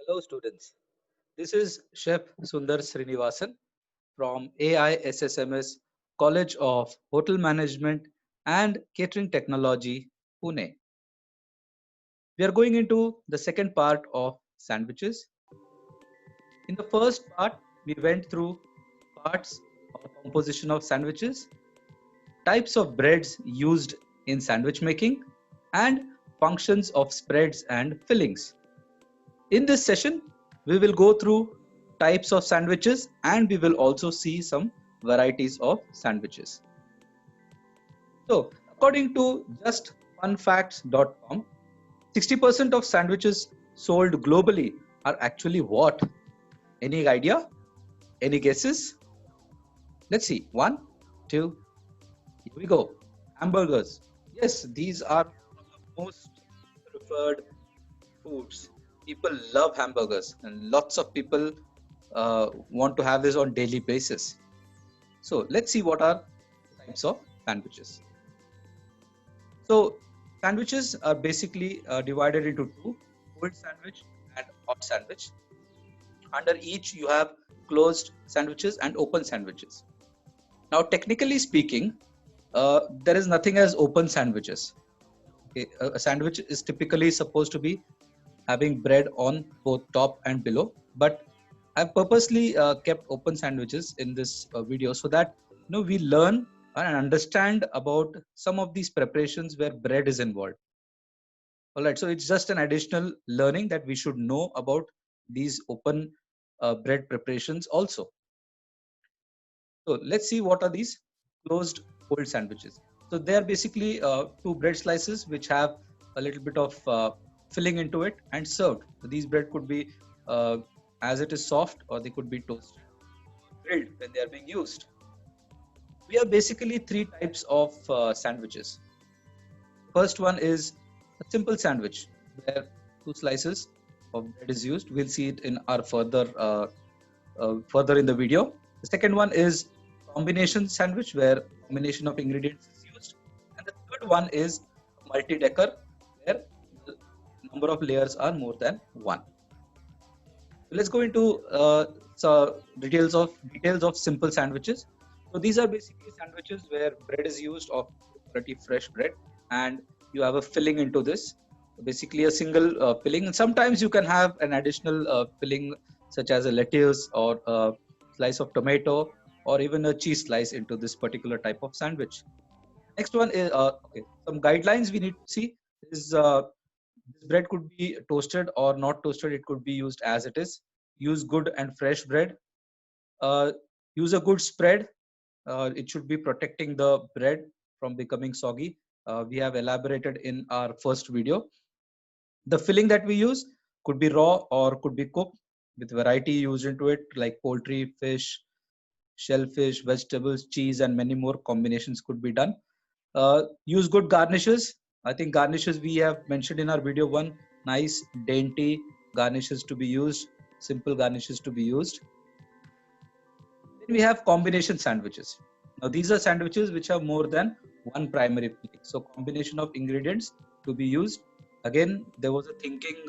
Hello students, this is Chef Sunder Srinivasan from AISSMS College of Hotel Management and Catering Technology, Pune. We are going into the second part of sandwiches. In the first part, we went through parts or composition of sandwiches, types of breads used in sandwich making, and functions of spreads and fillings. In this session, we will go through types of sandwiches and we will also see some varieties of sandwiches. So, according to justfunfacts.com, 60% of sandwiches sold globally are actually what? Any idea? Any guesses? Let's see. One, two, here we go. Hamburgers. Yes, these are one of the most preferred foods. People love hamburgers, and lots of people want to have this on daily basis. So let's see what are types of sandwiches. So sandwiches are basically divided into two: cold sandwich and hot sandwich. Under each, you have closed sandwiches and open sandwiches. Now, technically speaking, there is nothing as open sandwiches. Okay? A sandwich is typically supposed to be having bread on both top and below, but I've purposely kept open sandwiches in this video so that we learn and understand about some of these preparations where bread is involved. All right, so it's just an additional learning that we should know about these open bread preparations also. So let's see what are these closed cold sandwiches. So they are basically two bread slices which have a little bit of filling into it and served. So these bread could be as it is soft, or they could be toasted, grilled when they are being used. We have basically three types of sandwiches. First one is a simple sandwich where two slices of bread is used. We'll see it in our further in the video. The second one is combination sandwich where combination of ingredients is used, and the third one is multi-decker where the number of layers are more than one. So let's go into details of simple sandwiches. So these are basically sandwiches where bread is used of pretty fresh bread, and you have a filling into this. Basically, a single filling. And sometimes you can have an additional filling, such as a lettuce or a slice of tomato, or even a cheese slice into this particular type of sandwich. Next one is some guidelines we need to see is this bread could be toasted or not toasted. It could be used as it is. Use good and fresh bread. Uh, Use a good spread. It should be protecting the bread from becoming soggy. We have elaborated in our first video. The filling that we use could be raw or could be cooked with variety used into it, like poultry, fish, shellfish, vegetables, cheese, and many more combinations could be done. Use good garnishes. I think garnishes we have mentioned in our video one, nice dainty garnishes to be used, simple garnishes to be used. Then we have combination sandwiches. Now these are sandwiches which have more than one primary filling. So combination of ingredients to be used. Again, there was a thinking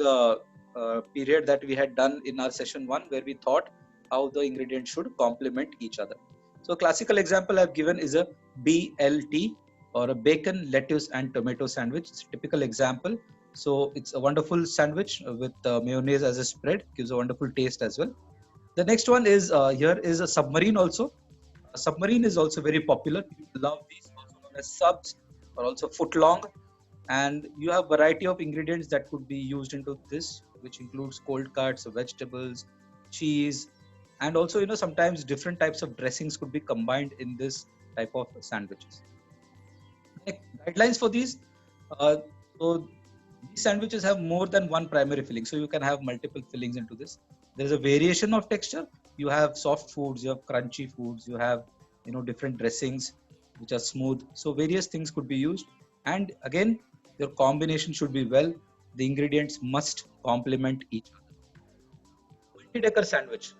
period that we had done in our session one where we thought how the ingredients should complement each other. So classical example I've given is a BLT, or a bacon, lettuce and tomato sandwich. It's a typical example. So it's a wonderful sandwich with mayonnaise as a spread, gives a wonderful taste as well. The next one is here is a submarine also. Submarine is also very popular. People love these, also known as subs or also footlong. And you have variety of ingredients that could be used into this, which includes cold cuts, vegetables, cheese, and also sometimes different types of dressings could be combined in this type of sandwiches. Guidelines for these. So these sandwiches have more than one primary filling, so you can have multiple fillings into this. There is a variation of texture. You have soft foods, you have crunchy foods, you have different dressings which are smooth. So various things could be used, and again, your combination should be well. The ingredients must complement each other. Multi-decker sandwich.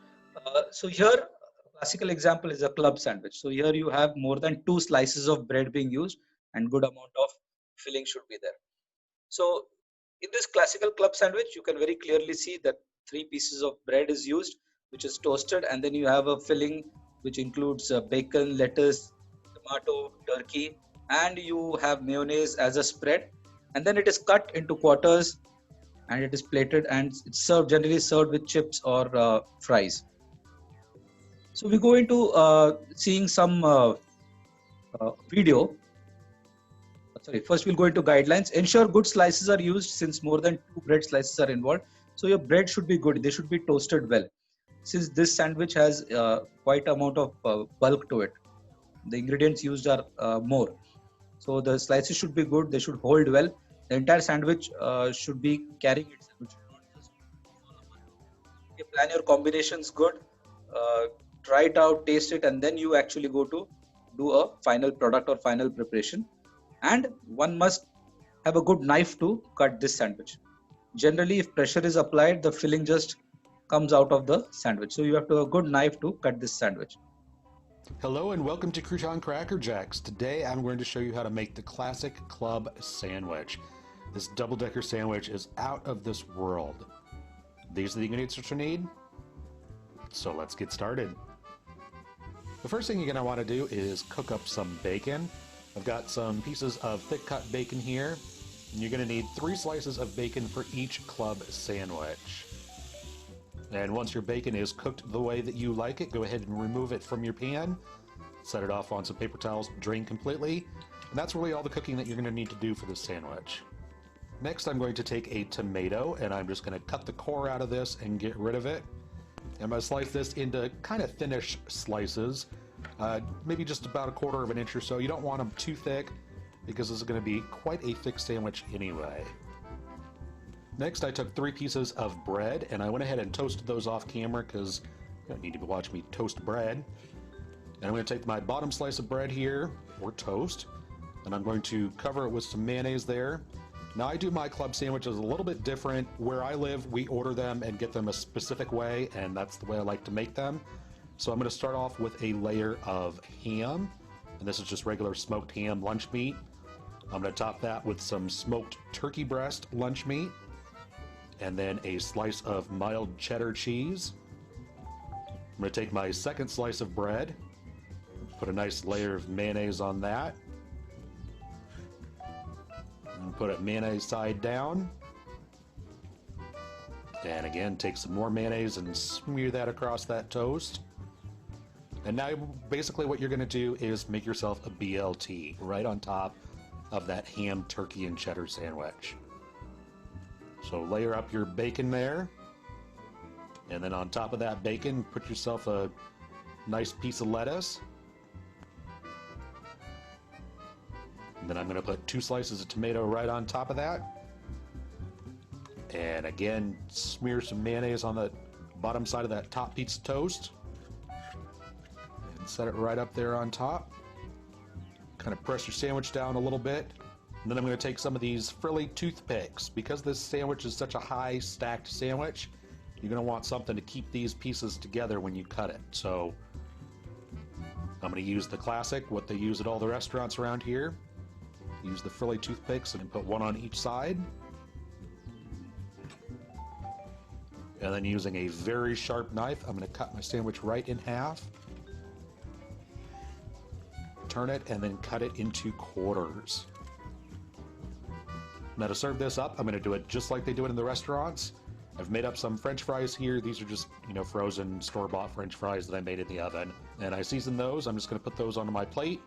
So here, a classical example is a club sandwich. So here you have more than two slices of bread being used, and good amount of filling should be there. So in this classical club sandwich, you can very clearly see that three pieces of bread is used, which is toasted, and then you have a filling which includes bacon, lettuce, tomato, turkey, and you have mayonnaise as a spread, and then it is cut into quarters and it is plated and it's served, generally served with chips or fries. So we go into seeing some video. Sorry, first we'll go into guidelines. Ensure good slices are used since more than 2 bread slices are involved. So your bread should be good. They should be toasted well. Since this sandwich has quite amount of bulk to it, the ingredients used are more. So the slices should be good. They should hold well. The entire sandwich should be carrying itself. It should not just fall apart. You plan your combinations good. Try it out, taste it, and then you actually go to do a final product or final preparation. And one must have a good knife to cut this sandwich. Generally, if pressure is applied, the filling just comes out of the sandwich. So you have to have a good knife to cut this sandwich. Hello and welcome to Crouton Cracker Jacks. Today I'm going to show you how to make the classic club sandwich. This double-decker sandwich is out of this world. These are the ingredients that you need. So let's get started. The first thing you're going to want to do is cook up some bacon. I've got some pieces of thick cut bacon here. And you're going to need 3 slices of bacon for each club sandwich. And once your bacon is cooked the way that you like it, go ahead and remove it from your pan. Set it off on some paper towels, drain completely. And that's really all the cooking that you're going to need to do for this sandwich. Next, I'm going to take a tomato and I'm just going to cut the core out of this and get rid of it. I'm going to slice this into kind of thinnish slices, maybe just about 1/4 of an inch or so. You don't want them too thick because this is going to be quite a thick sandwich anyway. Next, I took 3 pieces of bread and I went ahead and toasted those off camera because you don't need to watch me toast bread. And I'm going to take my bottom slice of bread here, or toast, and I'm going to cover it with some mayonnaise there. Now I do my club sandwiches a little bit different. Where I live, we order them and get them a specific way, and that's the way I like to make them. So I'm going to start off with a layer of ham, and this is just regular smoked ham lunch meat. I'm going to top that with some smoked turkey breast lunch meat, and then a slice of mild cheddar cheese. I'm going to take my second slice of bread, put a nice layer of mayonnaise on that, and put it mayonnaise side down. And again, take some more mayonnaise and smear that across that toast. And now basically what you're going to do is make yourself a BLT right on top of that ham, turkey, and cheddar sandwich. So layer up your bacon there, and then on top of that bacon, put yourself a nice piece of lettuce. And then I'm going to put 2 slices of tomato right on top of that. And again, smear some mayonnaise on the bottom side of that top piece of toast. And set it right up there on top. Kind of press your sandwich down a little bit. And then I'm going to take some of these frilly toothpicks. Because this sandwich is such a high stacked sandwich, you're going to want something to keep these pieces together when you cut it. So I'm going to use the classic, what they use at all the restaurants around here. Use the frilly toothpicks and put 1 on each side. And then using a very sharp knife, I'm going to cut my sandwich right in half. Turn it and then cut it into quarters. Now to serve this up, I'm going to do it just like they do it in the restaurants. I've made up some French fries here. These are just, frozen store-bought French fries that I made in the oven. And I seasoned those. I'm just going to put those onto my plate.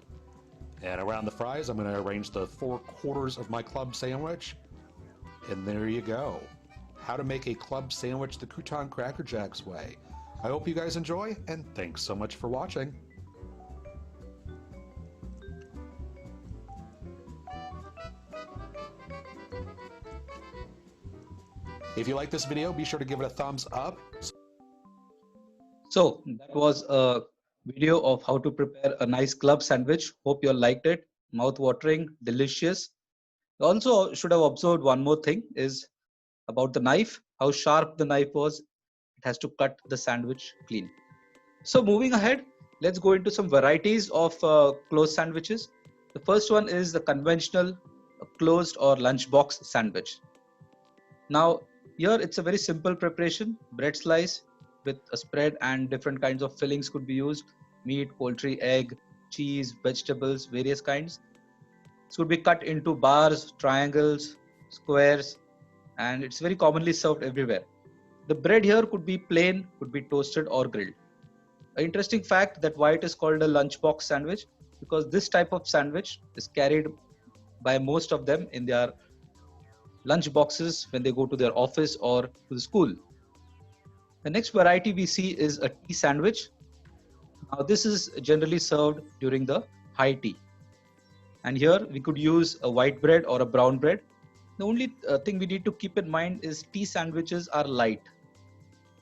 And around the fries, I'm going to arrange the 4 quarters of my club sandwich. And there you go. How to make a club sandwich the Crouton Cracker Jacks way. I hope you guys enjoy, and thanks so much for watching. If you like this video, be sure to give it a thumbs up. So that was a video of how to prepare a nice club sandwich. Hope you all liked it. Mouth-watering, delicious. You also should have observed one more thing is about the knife, how sharp the knife was. It has to cut the sandwich clean. So moving ahead, let's go into some varieties of closed sandwiches. The first one is the conventional closed or lunchbox sandwich. Now, Here it's a very simple preparation. Bread slice with a spread and different kinds of fillings could be used. Meat, poultry, egg, cheese, vegetables, various kinds. This could be cut into bars, triangles, squares, and it's very commonly served everywhere. The bread here could be plain, could be toasted or grilled. An interesting fact that why it is called a lunchbox sandwich, because this type of sandwich is carried by most of them in their lunch boxes when they go to their office or to the school. The next variety we see is a tea sandwich. Now this is generally served during the high tea. And here we could use a white bread or a brown bread. The only thing we need to keep in mind is tea sandwiches are light.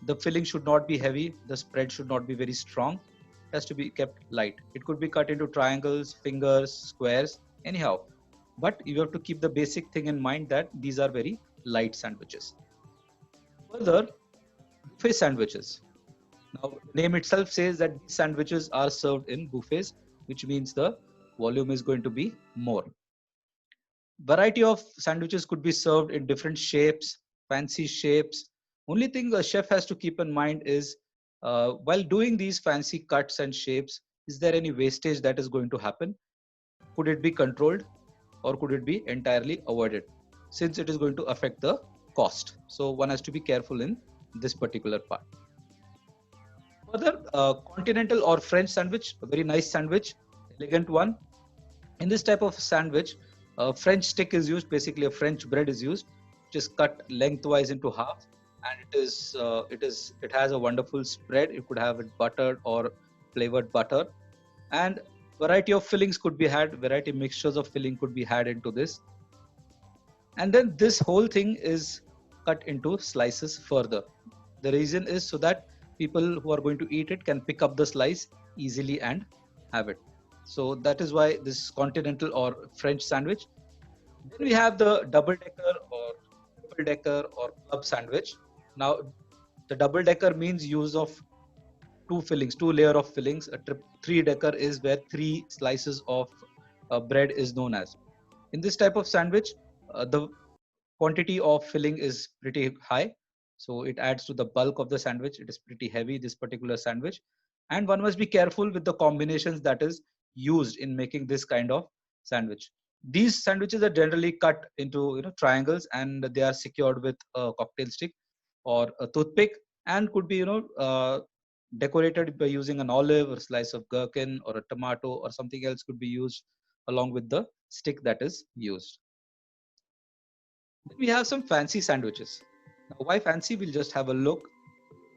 The filling should not be heavy. The spread should not be very strong. It has to be kept light. It could be cut into triangles, fingers, squares, anyhow. But you have to keep the basic thing in mind that these are very light sandwiches. Further, buffet sandwiches. Now, the name itself says that these sandwiches are served in buffets, which means the volume is going to be more. Variety of sandwiches could be served in different shapes, fancy shapes. Only thing a chef has to keep in mind is while doing these fancy cuts and shapes, is there any wastage that is going to happen? Could it be controlled or could it be entirely avoided? Since it is going to affect the cost. So one has to be careful in this particular part. Further, continental or French sandwich, a very nice sandwich, elegant one. In this type of sandwich, a French stick is used. Basically, a French bread is used, which is cut lengthwise into half, and it has a wonderful spread. You could have it buttered or flavored butter, and variety of fillings could be had. Variety mixtures of filling could be had into this, and then this whole thing is cut into slices further. The reason is so that people who are going to eat it can pick up the slice easily and have it. So that is why this continental or French sandwich. Then we have the double decker or triple decker or club sandwich. Now the double decker means use of two fillings, two layer of fillings. A three decker is where three slices of bread is known as. In this type of sandwich, the quantity of filling is pretty high. So it adds to the bulk of the sandwich. It is pretty heavy, this particular sandwich. And one must be careful with the combinations that is used in making this kind of sandwich. These sandwiches are generally cut into triangles, and they are secured with a cocktail stick or a toothpick, and could be decorated by using an olive or slice of gherkin or a tomato or something else could be used along with the stick that is used. Then we have some fancy sandwiches. Now, why fancy? We'll just have a look.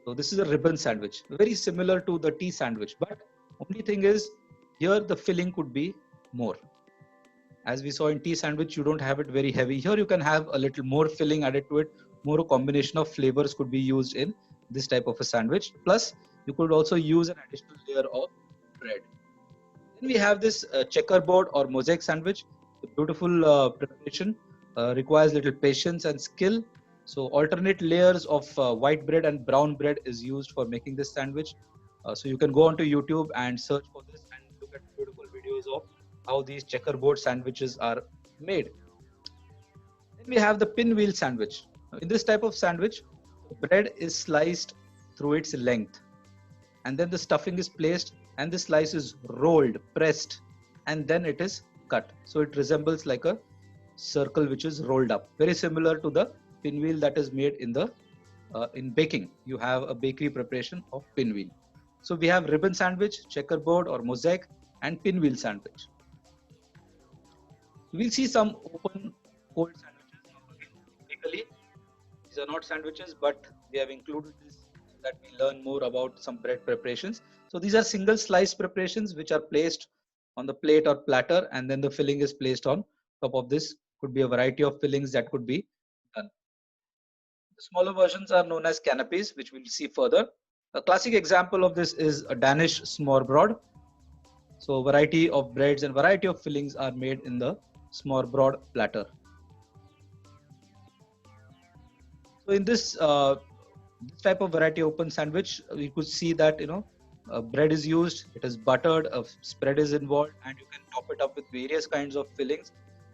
So this is a ribbon sandwich, very similar to the tea sandwich, but only thing is here the filling could be more. As we saw in tea sandwich, you don't have it very heavy. Here you can have a little more filling added to it. More a combination of flavors could be used in this type of a sandwich. Plus, you could also use an additional layer of bread. Then we have this checkerboard or mosaic sandwich. The beautiful preparation requires little patience and skill. So alternate layers of white bread and brown bread is used for making this sandwich. So you can go onto YouTube and search for this and look at beautiful videos of how these checkerboard sandwiches are made. Then we have the pinwheel sandwich. Now, in this type of sandwich, the bread is sliced through its length, and then the stuffing is placed and the slice is rolled, pressed, and then it is cut. So it resembles like a circle which is rolled up, very similar to the pinwheel that is made in baking. You have a bakery preparation of pinwheel. So we have ribbon sandwich, checkerboard or mosaic, and pinwheel sandwich. We'll see some open cold sandwiches. Typically, these are not sandwiches, but we have included this so that we learn more about some bread preparations. So these are single slice preparations which are placed on the plate or platter, and then the filling is placed on top of this. Could be a variety of fillings that could be done. The smaller versions are known as canopies, which we'll see further. A classic example of this is a Danish smørrebrød. So variety of breads and variety of fillings are made in the smørrebrød platter. So in this type of variety open sandwich, we could see that bread is used, it is buttered, a spread is involved, and you can top it up with various kinds of fillings.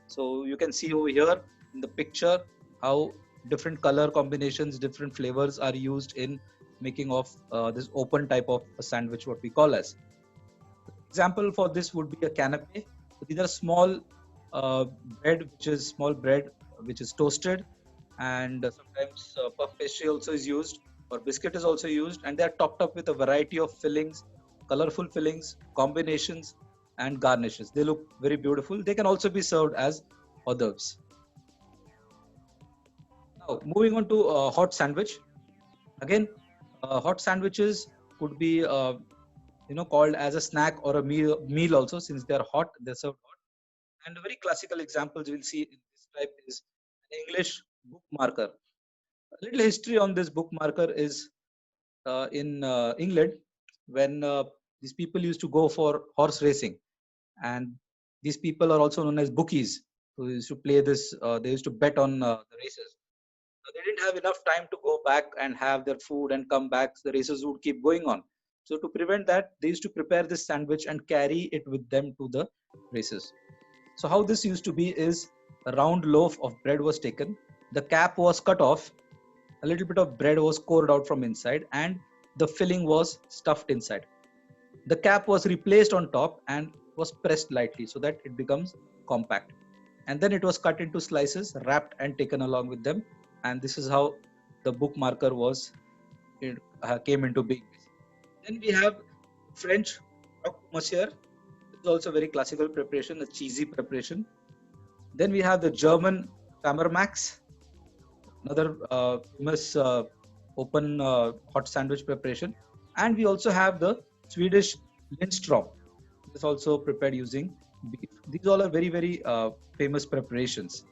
So you can see over here in the picture how different color combinations, different flavors are used in making of this open type of a sandwich, what we call as. Example for this would be a canapé. So these are small small bread which is toasted, and sometimes puff pastry also is used, or biscuit is also used, and they are topped up with a variety of fillings, colorful fillings, combinations, and garnishes. They look very beautiful. They can also be served as hors d'oeuvres. Now, moving on to hot sandwich. Again, hot sandwiches could be called as a snack or a meal also, since they are hot, they're served hot. And a very classical examples we'll see in this type is an English bookmarker. A little history on this bookmarker is in England, when these people used to go for horse racing, and these people are also known as bookies, who used to play this. They used to bet on the races. So they didn't have enough time to go back and have their food and come back. So the races would keep going on. So to prevent that, they used to prepare this sandwich and carry it with them to the races. So how this used to be is a round loaf of bread was taken, the cap was cut off, a little bit of bread was scored out from inside, and the filling was stuffed inside. The cap was replaced on top and was pressed lightly so that it becomes compact. And then it was cut into slices, wrapped and taken along with them. And this is how the bookmarker came into being. Then we have French croque monsieur. This is also a very classical preparation, a cheesy preparation. Then we have the German Max, another famous open hot sandwich preparation. And we also have the Swedish Lindstrom. This is also prepared using beef. These all are very, very famous preparations.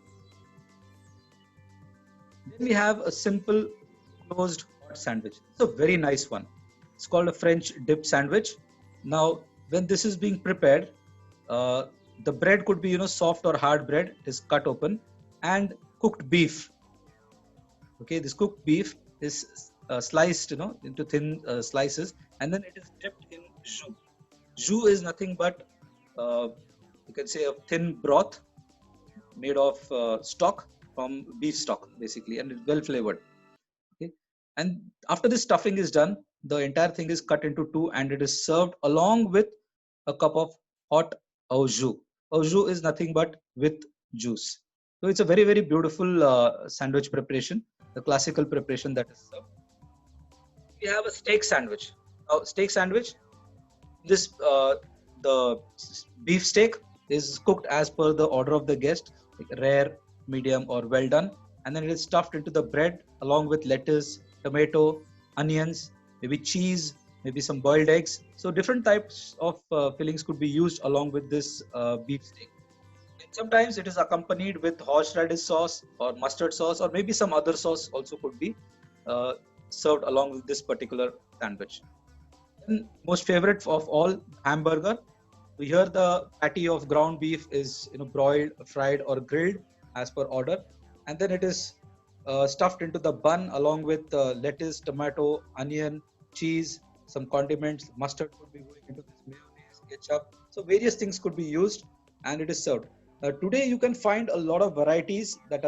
Then we have a simple closed hot sandwich. It's a very nice one. It's called a French dip sandwich. Now, when this is being prepared, the bread could be soft or hard bread. It is cut open, and cooked beef. Okay, this cooked beef is sliced into thin slices, and then it is dipped in jus. Jus is nothing but you can say a thin broth made of stock from beef stock basically, and it's well flavored. Okay, and after this stuffing is done, the entire thing is cut into two, and it is served along with a cup of hot au jus. Au jus is nothing but with juice. So it's a very, very beautiful sandwich preparation, the classical preparation that is served. We have a steak sandwich. Now, steak sandwich, the beef steak is cooked as per the order of the guest, like rare, medium, or well done, and then it is stuffed into the bread along with lettuce, tomato, onions, maybe cheese, maybe some boiled eggs. So different types of fillings could be used along with this beef steak. And sometimes it is accompanied with horseradish sauce or mustard sauce, or maybe some other sauce also could be served along with this particular sandwich. And most favorite of all, hamburger. We hear the patty of ground beef is broiled, fried, or grilled as per order, and then it is stuffed into the bun along with lettuce, tomato, onion, cheese, some condiments. Mustard could be going into this, mayonnaise, ketchup. So various things could be used, and it is served. Today you can find a lot of varieties that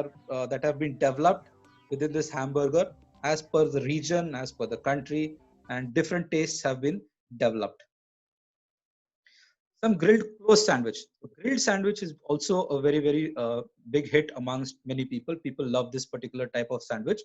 have been developed within this hamburger as per the region, as per the country, and different tastes have been developed. Some grilled close sandwich. So grilled sandwich is also a very, very big hit amongst many people. People love this particular type of sandwich.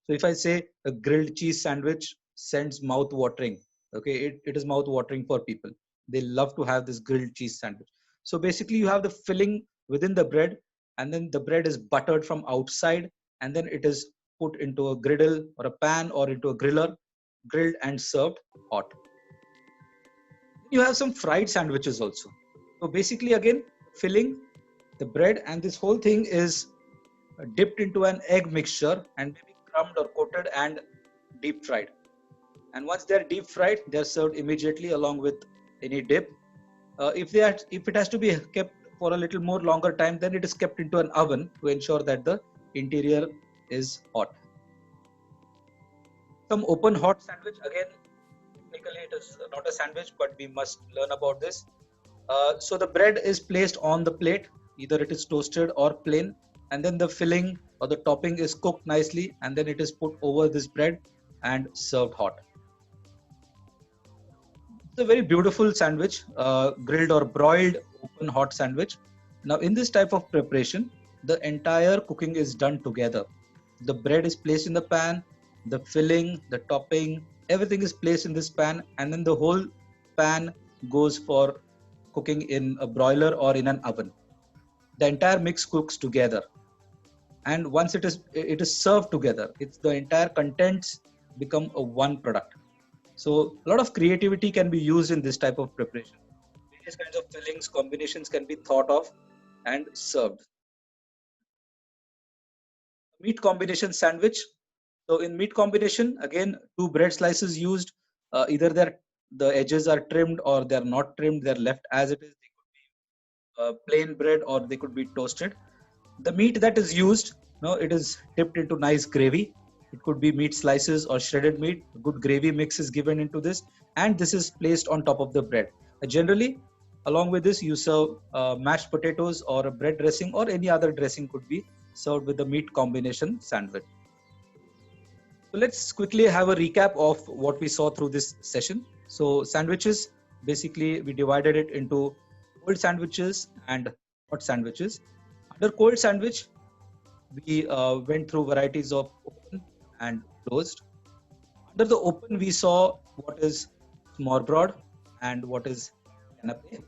So if I say a grilled cheese sandwich sends mouth watering, okay, it is mouth watering for people. They love to have this grilled cheese sandwich. So basically you have the filling within the bread, and then the bread is buttered from outside, and then it is put into a griddle or a pan or into a griller, grilled and served hot. You have some fried sandwiches also. So basically again, filling the bread, and this whole thing is dipped into an egg mixture and maybe crumbed or coated and deep fried. And once they are deep fried, they are served immediately along with any dip. If it has to be kept for a little more longer time, then it is kept into an oven to ensure that the interior is hot. Some open hot sandwich, again, technically it is not a sandwich, but we must learn about this. So the bread is placed on the plate, either it is toasted or plain, and then the filling or the topping is cooked nicely, and then it is put over this bread and served hot. It's a very beautiful sandwich, grilled or broiled open hot sandwich. Now in this type of preparation, the entire cooking is done together. The bread is placed in the pan, the filling, the topping, everything is placed in this pan, and then the whole pan goes for cooking in a broiler or in an oven. The entire mix cooks together, and once it is served together, it's the entire contents become a one product. So a lot of creativity can be used in this type of preparation. Various kinds of fillings combinations can be thought of and served. Meat combination sandwich. So in meat combination, again, two bread slices used. Either the edges are trimmed or they're not trimmed. They're left as it is. They could be plain bread or they could be toasted. The meat that is used, it is dipped into nice gravy. It could be meat slices or shredded meat. A good gravy mix is given into this, and this is placed on top of the bread. Generally, along with this, you serve mashed potatoes or a bread dressing or any other dressing could be served with the meat combination sandwich. So let's quickly have a recap of what we saw through this session. So sandwiches, basically we divided it into cold sandwiches and hot sandwiches. Under cold sandwich, we went through varieties of open and closed. Under the open, we saw what is smorgasbord and what is canapé.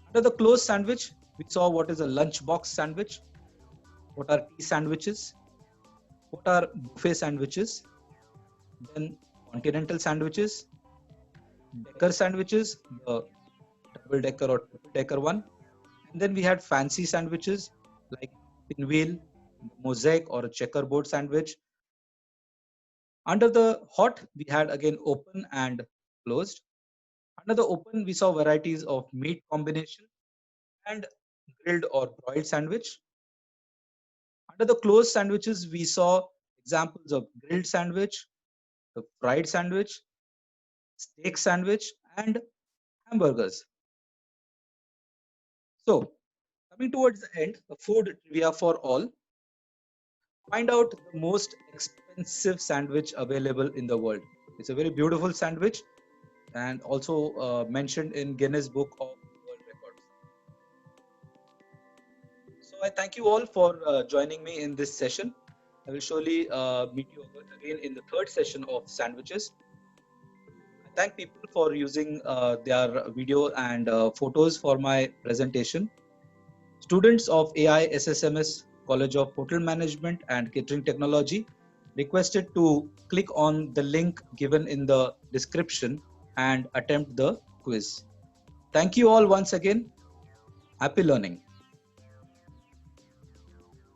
Under the closed sandwich, we saw what is a lunchbox sandwich, what are tea sandwiches, what are buffet sandwiches, then continental sandwiches, decker sandwiches, the double decker or triple decker one, and then we had fancy sandwiches like pinwheel, mosaic or a checkerboard sandwich. Under the hot, we had again open and closed. Under the open, we saw varieties of meat combination and grilled or broiled sandwich. Under the closed sandwiches, we saw examples of grilled sandwich, the fried sandwich, steak sandwich, and hamburgers. So, coming towards the end, a food trivia for all. Find out the most expensive sandwich available in the world. It's a very beautiful sandwich and also mentioned in Guinness Book of World Records. So I thank you all for joining me in this session. I will surely meet you again in the third session of sandwiches. I thank people for using their video and photos for my presentation. Students of AI SSMS College of Hotel Management and Catering Technology requested to click on the link given in the description and attempt the quiz. Thank you all once again. Happy learning.